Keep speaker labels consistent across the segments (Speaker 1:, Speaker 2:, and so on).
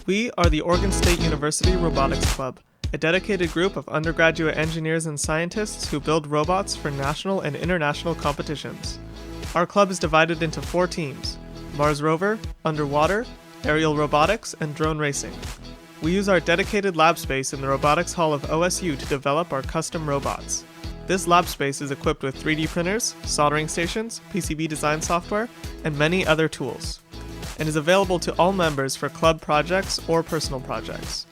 Speaker 1: We are the Oregon State University Robotics Club, a dedicated group of undergraduate engineers and scientists who build robots for national and international competitions. Our club is divided into 4 teams: Mars Rover, Underwater, Aerial Robotics, and Drone Racing. We use our dedicated lab space in the Robotics Hall of OSU to develop our custom robots. This lab space is equipped with 3D printers, soldering stations, PCB design software, and many other tools, and is available to all members for club projects or personal projects.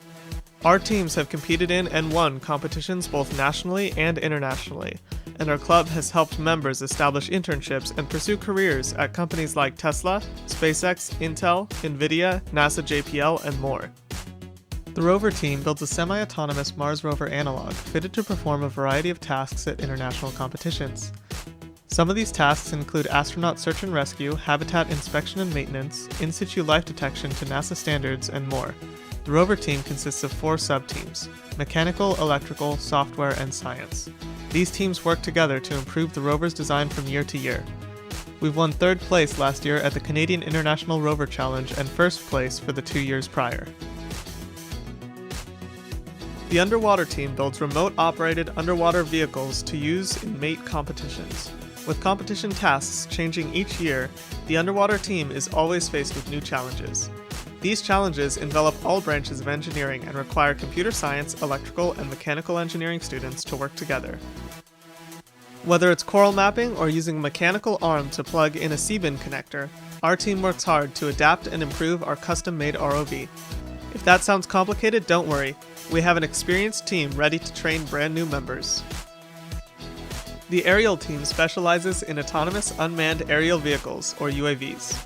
Speaker 1: Our teams have competed in and won competitions both nationally and internationally, and our club has helped members establish internships and pursue careers at companies like Tesla, SpaceX, Intel, NVIDIA, NASA JPL, and more. The rover team builds a semi-autonomous Mars rover analog fitted to perform a variety of tasks at international competitions. Some of these tasks include astronaut search and rescue, habitat inspection and maintenance, in-situ life detection to NASA standards, and more. The rover team consists of 4 sub-teams: mechanical, electrical, software, and science. These teams work together to improve the rover's design from year to year. We've won 3rd place last year at the Canadian International Rover Challenge and 1st place for the 2 years prior. The Underwater team builds remote-operated underwater vehicles to use in mate competitions. With competition tasks changing each year, the Underwater team is always faced with new challenges. These challenges envelop all branches of engineering and require computer science, electrical, and mechanical engineering students to work together. Whether it's coral mapping or using a mechanical arm to plug in a C-bin connector, our team works hard to adapt and improve our custom-made ROV. If that sounds complicated, don't worry. We have an experienced team ready to train brand new members. The Aerial team specializes in autonomous unmanned aerial vehicles, or UAVs.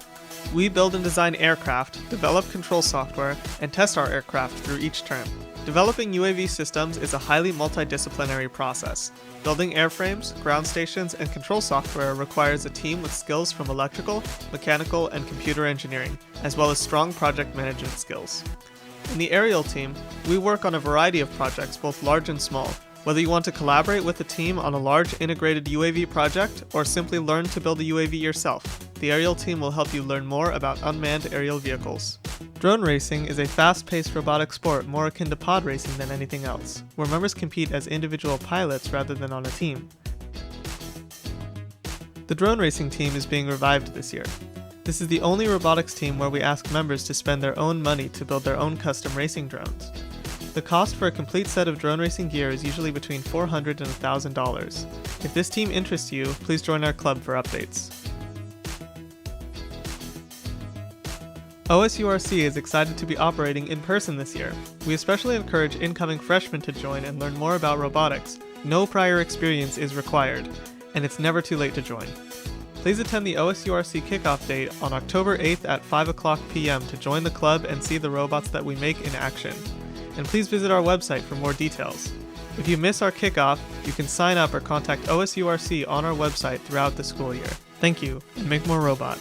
Speaker 1: We build and design aircraft, develop control software, and test our aircraft through each term. Developing UAV systems is a highly multidisciplinary process. Building airframes, ground stations, and control software requires a team with skills from electrical, mechanical, and computer engineering, as well as strong project management skills. In the Aerial team, we work on a variety of projects, both large and small. Whether you want to collaborate with a team on a large integrated UAV project or simply learn to build a UAV yourself, the Aerial team will help you learn more about unmanned aerial vehicles. Drone racing is a fast-paced robotic sport more akin to pod racing than anything else, where members compete as individual pilots rather than on a team. The drone racing team is being revived this year. This is the only robotics team where we ask members to spend their own money to build their own custom racing drones. The cost for a complete set of drone racing gear is usually between $400 and $1,000. If this team interests you, please join our club for updates. OSURC is excited to be operating in person this year. We especially encourage incoming freshmen to join and learn more about robotics. No prior experience is required, and it's never too late to join. Please attend the Osurc Kickoff date on October 8th at 5:00 p.m. to join the club and see the robots that we make in action. And please visit our website for more details. If you miss our kickoff, you can sign up or contact OSURC on our website throughout the school year. Thank you, and make more robot.